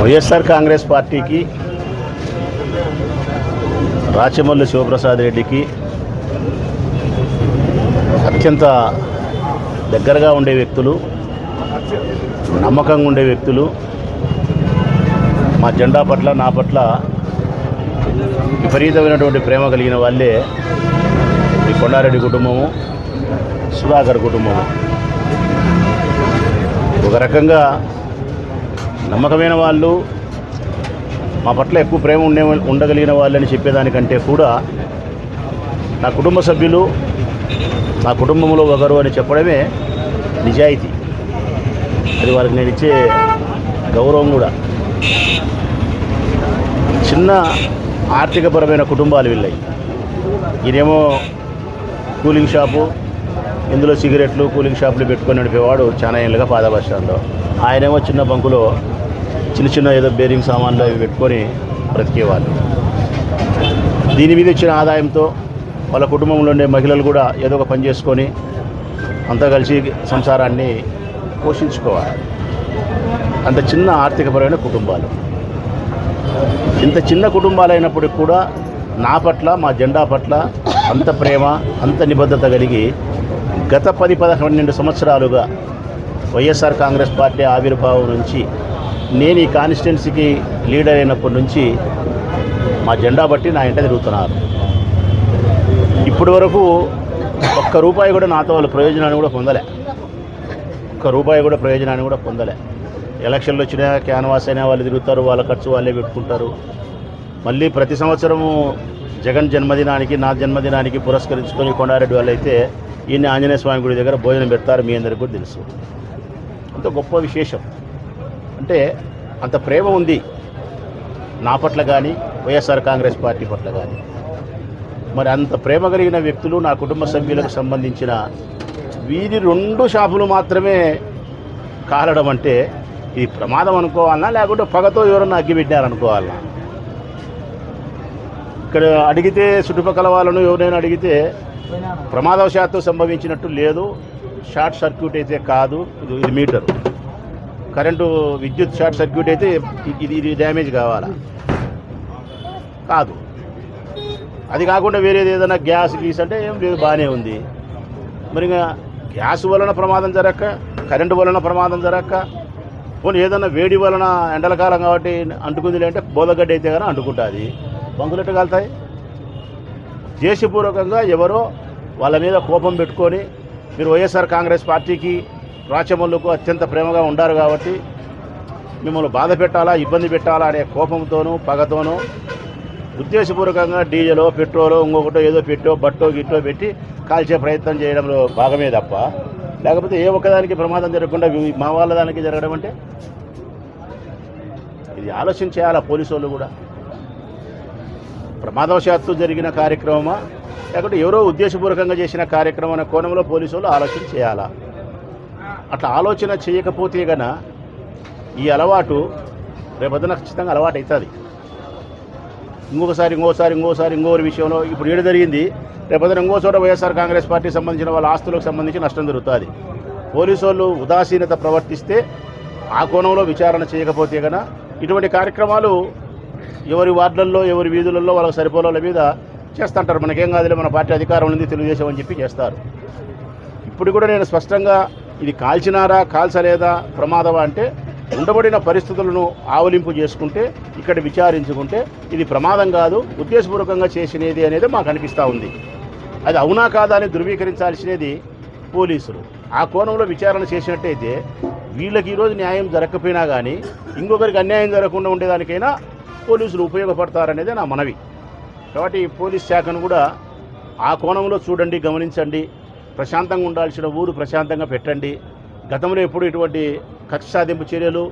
వైఎస్ఆర్ కాంగ్రెస్ పార్టీకి రాచమల్లు శివప్రసాద్ రెడ్డికి అత్యంత దగ్గరగా ఉండే వ్యక్తులు, నమ్మకంగా ఉండే వ్యక్తులు, మా జెండా పట్ల నా పట్ల విపరీతమైనటువంటి ప్రేమ కలిగిన వాళ్ళే ఈ కొండారెడ్డి కుటుంబము, సుధాకర్ కుటుంబము. ఒక రకంగా నమ్మకమైన వాళ్ళు, మా పట్ల ఎక్కువ ప్రేమ ఉండగలిగిన వాళ్ళని చెప్పేదానికంటే కూడా నా కుటుంబ సభ్యులు, నా కుటుంబంలో ఒకరు అని చెప్పడమే నిజాయితీ. అది వారికి నేను ఇచ్చే గౌరవం కూడా. చిన్న ఆర్థికపరమైన కుటుంబాలు వీళ్ళవి. ఈయనేమో కూలింగ్ షాపు, ఇందులో సిగరెట్లు, కూలింగ్ షాపులు పెట్టుకొని నడిపేవాడు చాలా ఏళ్ళుగా పాత బస్ స్టాండ్లో. ఆయనేమో చిన్న బంకులో చిన్న ఏదో బేరింగ్ సామాన్లు అవి పెట్టుకొని బ్రతికేవాళ్ళు. దీని మీద ఇచ్చిన ఆదాయంతో వాళ్ళ కుటుంబంలో ఉండే మహిళలు కూడా ఏదో ఒక పని చేసుకొని అంతా కలిసి సంసారాన్ని పోషించుకోవాలి. అంత చిన్న ఆర్థికపరమైన కుటుంబాలు. ఇంత చిన్న కుటుంబాలు అయినప్పటికి కూడా నా పట్ల, మా జెండా పట్ల అంత ప్రేమ, అంత నిబద్ధత కలిగి గత 10-12 సంవత్సరాలుగా వైఎస్ఆర్ కాంగ్రెస్ పార్టీ ఆవిర్భావం నుంచి, నేను ఈ కాన్స్టిట్యున్సీకి లీడర్ అయినప్పటి నుంచి మా జెండా బట్టి నా ఇంట తిరుగుతున్నారు. ఇప్పటి వరకు ఒక్క రూపాయి కూడా నాతో వాళ్ళ ప్రయోజనాన్ని కూడా పొందలే. ఒక్క రూపాయి కూడా ప్రయోజనాన్ని కూడా పొందలే. ఎలక్షన్లు వచ్చినా క్యాన్వాస్ అయినా వాళ్ళు తిరుగుతారు, వాళ్ళ ఖర్చు వాళ్ళే పెట్టుకుంటారు. మళ్ళీ ప్రతి సంవత్సరము జగన్ జన్మదినానికి, నా జన్మదినానికి పురస్కరించుకొని కొండారెడ్డి వాళ్ళు అయితే ఈయన ఆంజనేయ స్వామి గుడి దగ్గర భోజనం పెడతారు. మీ అందరికీ కూడా తెలుసు. అంత గొప్ప విశేషం. అంటే అంత ప్రేమ ఉంది నా పట్ల కానీ, వైఎస్ఆర్ కాంగ్రెస్ పార్టీ పట్ల కానీ. మరి అంత ప్రేమ కలిగిన వ్యక్తులు, నా కుటుంబ సభ్యులకు సంబంధించిన వీధి 2 షాపులు మాత్రమే కాలడం అంటే ఇది ప్రమాదం అనుకోవాలన్నా, లేకుంటే పగతో ఎవరన్నా అగ్గిపెట్టారనుకోవాలన్నా? ఇక్కడ అడిగితే చుట్టుపక్కల వాళ్ళను ఎవరైనా అడిగితే ప్రమాదవశాత్తు సంభవించినట్టు లేదు. షార్ట్ సర్క్యూట్ అయితే కాదు, ఇది మీటర్. కరెంటు విద్యుత్ షార్ట్ సర్క్యూట్ అయితే ఇది డ్యామేజ్ కావాలా? కాదు. అది కాకుండా వేరేది ఏదైనా గ్యాస్ అంటే ఏం లేదు, బాగానే ఉంది. మరి ఇంకా గ్యాస్ వలన ప్రమాదం జరగక, కరెంటు వలన ప్రమాదం జరగక, పోనీ ఏదైనా వేడి వలన ఎండలకాలం కాబట్టి అంటుకుంది అంటే బోదగడ్డ అయితే కానీ అంటుకుంటుంది. బంకులెట్టు కాలుతాయి? దేశపూర్వకంగా ఎవరో వాళ్ళ మీద కోపం పెట్టుకొని, మీరు వైఎస్ఆర్ కాంగ్రెస్ పార్టీకి, రాచమల్లుకు అత్యంత ప్రేమగా ఉండారు కాబట్టి మిమ్మల్ని బాధ పెట్టాలా, ఇబ్బంది పెట్టాలా అనే కోపంతోనూ పగతోనూ ఉద్దేశపూర్వకంగా డీజిలో, పెట్రోలో, ఇంకొకటో ఏదో పెట్టో బట్టో గిట్టో పెట్టి కాల్చే ప్రయత్నం చేయడంలో భాగమే తప్ప, లేకపోతే ఏ ఒక్కదానికి ప్రమాదం జరగకుండా మా వాళ్ళ దానికి జరగడం అంటే ఇది ఆలోచన చేయాలా పోలీసు వాళ్ళు కూడా. ప్రమాదవశాత్తు జరిగిన కార్యక్రమమా, లేకుంటే ఎవరో ఉద్దేశపూర్వకంగా చేసిన కార్యక్రమం అనే కోణంలో పోలీసు వాళ్ళు ఆలోచన చేయాలా. అట్లా ఆలోచన చేయకపోతే గన ఈ అలవాటు రేపొద్దున ఖచ్చితంగా అలవాటు అవుతుంది. ఇంకోసారి విషయంలో ఇప్పుడు ఏడు జరిగింది, రేపొద్దున ఇంకో చోట వైఎస్ఆర్ కాంగ్రెస్ పార్టీకి సంబంధించిన వాళ్ళ ఆస్తులకు సంబంధించి నష్టం జరుగుతుంది. పోలీసు వాళ్ళు ఉదాసీనత ప్రవర్తిస్తే, ఆ కోణంలో విచారణ చేయకపోతే గన ఇటువంటి కార్యక్రమాలు ఎవరి వార్డులలో, ఎవరి వీధులలో వాళ్ళకి సరిపోల మీద చేస్తుంటారు. మనకేం కాదులే, మన పార్టీ అధికారం ఉంది, తెలుగుదేశం అని చెప్పి చేస్తారు. ఇప్పుడు కూడా నేను స్పష్టంగా ఇది కాల్చినారా, కాల్చలేదా, ప్రమాదమా అంటే ఉండబడిన పరిస్థితులను ఆవలింపు చేసుకుంటే, ఇక్కడ విచారించుకుంటే ఇది ప్రమాదం కాదు, ఉద్దేశపూర్వకంగా చేసినది అనేది మాకు అనిపిస్తూ ఉంది. అది అవునా కాదా అని ధృవీకరించాల్సినది పోలీసులు. ఆ కోణంలో విచారణ చేసినట్టయితే వీళ్ళకి ఈరోజు న్యాయం జరగకపోయినా కానీ ఇంకొకరికి అన్యాయం జరగకుండా ఉండేదానికైనా పోలీసులు ఉపయోగపడతారనేదే నా మనవి. కాబట్టి పోలీస్ శాఖను కూడా ఆ కోణంలో చూడండి, గమనించండి. ప్రశాంతంగా ఉండాల్సిన ఊరు ప్రశాంతంగా పెట్టండి. గతంలో ఎప్పుడు ఇటువంటి కక్ష సాధింపు చర్యలు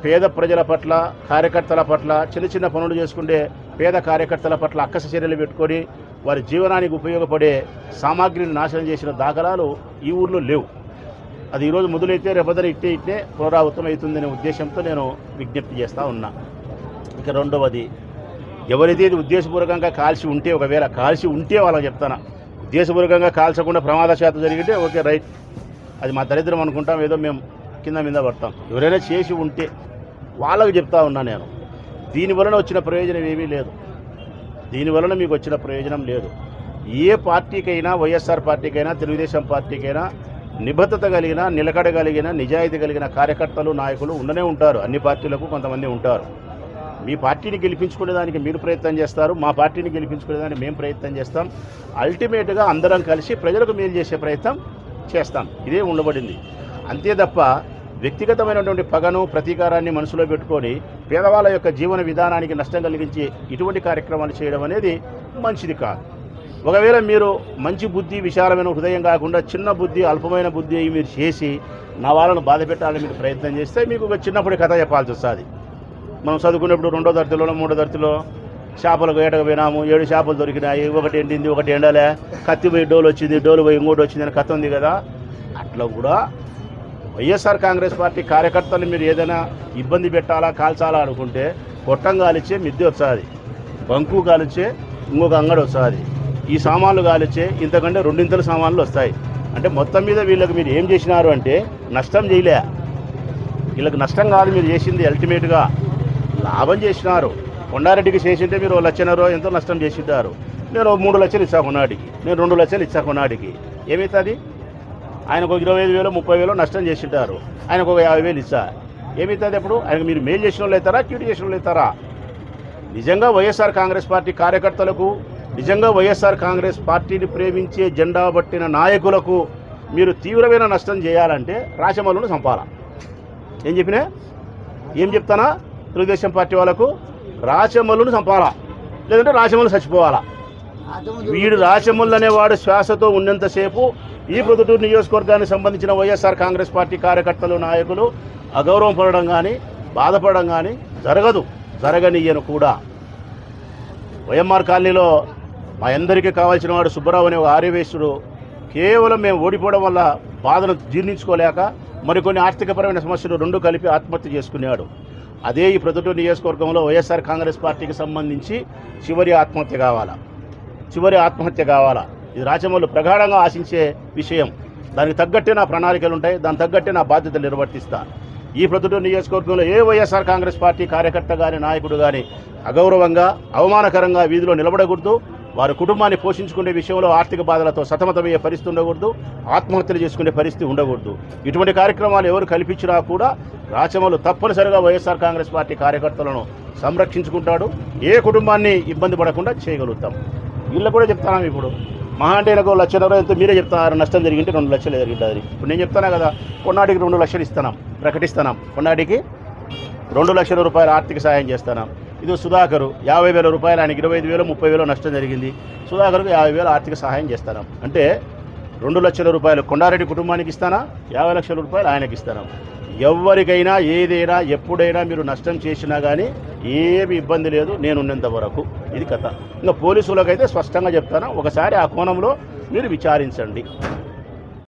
పేద ప్రజల పట్ల, కార్యకర్తల పట్ల, చిన్న పనులు చేసుకుంటే పేద కార్యకర్తల పట్ల అక్కస చర్యలు పెట్టుకొని వారి జీవనానికి ఉపయోగపడే సామాగ్రిని నాశనం చేసిన దాఖలాలు ఈ ఊర్లో లేవు. అది ఈరోజు మొదలైతే రేపొద్దున ఇట్టే పునరావృతం అవుతుందనే ఉద్దేశంతో నేను విజ్ఞప్తి చేస్తూ ఉన్నా. ఇక రెండవది, ఎవరైతే ఇది ఉద్దేశపూర్వకంగా కాల్చి ఉంటే, ఒకవేళ కాల్చి ఉంటే వాళ్ళకి చెప్తాను, ఉద్దేశపూర్వకంగా కాల్చకుండా ప్రమాదశాత్తు జరిగితే ఓకే రైట్, అది మా దరిద్రం అనుకుంటాం, ఏదో మేము కింద మీద పడతాం. ఎవరైనా చేసి ఉంటే వాళ్ళకు చెప్తా ఉన్నా నేను. దీనివలన వచ్చిన ప్రయోజనం ఏమీ లేదు. దీనివలన మీకు వచ్చిన ప్రయోజనం లేదు. ఏ పార్టీకైనా, వైఎస్ఆర్ పార్టీకైనా, తెలుగుదేశం పార్టీకైనా నిబద్ధత కలిగిన, నిలకడ కలిగిన, నిజాయితీ కలిగిన కార్యకర్తలు, నాయకులు ఉండనే ఉంటారు. అన్ని పార్టీలకు కొంతమంది ఉంటారు. మీ పార్టీని గెలిపించుకునేదానికి మీరు ప్రయత్నం చేస్తారు, మా పార్టీని గెలిపించుకునేదానికి మేము ప్రయత్నం చేస్తాం. అల్టిమేట్గా అందరం కలిసి ప్రజలకు మేలు చేసే ప్రయత్నం చేస్తాం. ఇదే ఉండబడింది. అంతే తప్ప వ్యక్తిగతమైనటువంటి పగను, ప్రతీకారాన్ని మనసులో పెట్టుకొని పేదవాళ్ళ యొక్క జీవన విధానానికి నష్టం కలిగించి ఇటువంటి కార్యక్రమాలు చేయడం అనేది మంచిది కాదు. ఒకవేళ మీరు మంచి బుద్ధి, విశాలమైన హృదయం కాకుండా చిన్న బుద్ధి, అల్పమైన బుద్ధి మీరు చేసి నా వాళ్ళను బాధ పెట్టాలని మీరు ప్రయత్నం చేస్తే మీకు ఒక చిన్నప్పుడు కథ చెప్పాల్సి వస్తుంది. మనం చదువుకునేప్పుడు 2వ తరగతిలోనో 3వ తరగతిలో చేపలకు ఏటకు పోయినాము, 7 చేపలు దొరికినాయి, ఒకటి ఎండింది, ఒకటి ఎండలే, కత్తి పోయి డోలు వచ్చింది, డోలు పోయి ఇంకోటి వచ్చింది అని కథ ఉంది కదా. అట్లా కూడా వైఎస్ఆర్ కాంగ్రెస్ పార్టీ కార్యకర్తలు మీరు ఏదైనా ఇబ్బంది పెట్టాలా, కాల్చాలా అనుకుంటే కొట్టం కాలిచ్చే మిద్దె వస్తుంది, బంకు కాలిచ్చే ఇంకొక అంగడి వస్తుంది, ఈ సామాన్లు కాలిచ్చే ఇంతకంటే 2 సామాన్లు వస్తాయి. అంటే మొత్తం మీద వీళ్ళకి మీరు ఏం చేసినారు అంటే నష్టం చేయలే. వీళ్ళకి నష్టం కాదు మీరు చేసింది, అల్టిమేట్గా లాభం చేసినారు. కొండారెడ్డికి చేసింటే మీరు 1 లక్షన్నర ఎంతో నష్టం చేసింటారు. నేను 3 లక్షలు ఇచ్చా కొన్నాడికి, నేను 2 లక్షలు ఇచ్చా కొన్నాడికి. ఏమవుతుంది? ఆయనకు 25,000 30,000 నష్టం చేసింటారు, ఆయనకు ఒక 50,000 ఇచ్చా. ఏమవుతుంది? అప్పుడు ఆయనకు మీరు మేలు చేసిన వాళ్ళు అవుతారా, కీడు చేసిన వాళ్ళు అవుతారా? నిజంగా వైఎస్ఆర్ కాంగ్రెస్ పార్టీ కార్యకర్తలకు, నిజంగా వైఎస్ఆర్ కాంగ్రెస్ పార్టీని ప్రేమించే జెండా పట్టిన నాయకులకు మీరు తీవ్రమైన నష్టం చేయాలంటే రాచమల్లును చంపాలా. ఏం చెప్పినా? ఏం చెప్తానా? తెలుగుదేశం పార్టీ వాళ్ళకు రాచమల్లును చంపాలా, లేదంటే రాచమల్లు చచ్చిపోవాలా. వీడు రాచమల్లు అనేవాడు శ్వాసతో ఉన్నంతసేపు ఈ ప్రొద్దుటూరు నియోజకవర్గానికి సంబంధించిన వైఎస్ఆర్ కాంగ్రెస్ పార్టీ కార్యకర్తలు, నాయకులు అగౌరవం పడడం కానీ, బాధపడడం కానీ జరగదు, జరగనియను కూడా. వైఎంఆర్ కాలనీలో మా అందరికీ కావాల్సిన వాడు సుబ్బరావు అనే ఒక ఆర్యవేశ్వరుడు కేవలం మేము ఓడిపోవడం వల్ల బాధను జీర్ణించుకోలేక మరికొన్ని ఆర్థికపరమైన సమస్యలు 2 కలిపి ఆత్మహత్య చేసుకున్నాడు. అదే ఈ ప్రొద్దుటూరు నియోజకవర్గంలో వైఎస్ఆర్ కాంగ్రెస్ పార్టీకి సంబంధించి చివరి ఆత్మహత్య కావాలా. ఇది రాచమల్లు ప్రగాఢంగా ఆశించే విషయం. దానికి తగ్గట్టే నా ప్రణాళికలు ఉంటాయి, దానికి తగ్గట్టే నా బాధ్యతలు నిర్వర్తిస్తా. ఈ ప్రొద్దుటూరు నియోజకవర్గంలో ఏ వైఎస్ఆర్ కాంగ్రెస్ పార్టీ కార్యకర్త కానీ, నాయకుడు కానీ అగౌరవంగా, అవమానకరంగా వీధిలో నిలబడకూడదు. వారి కుటుంబాన్ని పోషించుకునే విషయంలో ఆర్థిక బాధలతో సతమతమయ్యే పరిస్థితి ఉండకూడదు, ఆత్మహత్యలు చేసుకునే పరిస్థితి ఉండకూడదు. ఇటువంటి కార్యక్రమాలు ఎవరు కల్పించినా కూడా రాచమల్లు తప్పనిసరిగా వైఎస్ఆర్ కాంగ్రెస్ పార్టీ కార్యకర్తలను సంరక్షించుకుంటాడు. ఏ కుటుంబాన్ని ఇబ్బంది పడకుండా చేయగలుగుతాం. వీళ్ళు కూడా చెప్తాను. ఇప్పుడు మహా అంటే నాకు 1 లక్షన్నర ఎంతో మీరే చెప్తున్నారు, నష్టం జరిగింటే 2 లక్షలు జరిగింటుంది. ఇప్పుడు నేను చెప్తాను కదా, కొన్నాడికి 2 లక్షలు ఇస్తున్నాం, ప్రకటిస్తున్నాం. కొన్నాడికి 2 లక్షల రూపాయల ఆర్థిక సాయం చేస్తున్నాం. ఇది సుధాకరు 50,000 రూపాయలు, ఆయనకి 25,000 30,000 నష్టం జరిగింది. సుధాకర్కు 50,000 ఆర్థిక సహాయం చేస్తున్నాం. అంటే 2 లక్షల రూపాయలు కొండారెడ్డి కుటుంబానికి ఇస్తానా, 50 లక్షల రూపాయలు ఆయనకి ఇస్తున్నాం. ఎవరికైనా ఏదైనా ఎప్పుడైనా మీరు నష్టం చేసినా కానీ ఏమి ఇబ్బంది లేదు, నేనున్నంత వరకు. ఇది కథ. ఇంకా పోలీసులకైతే స్పష్టంగా చెప్తాను, ఒకసారి ఆ కోణంలో మీరు విచారించండి.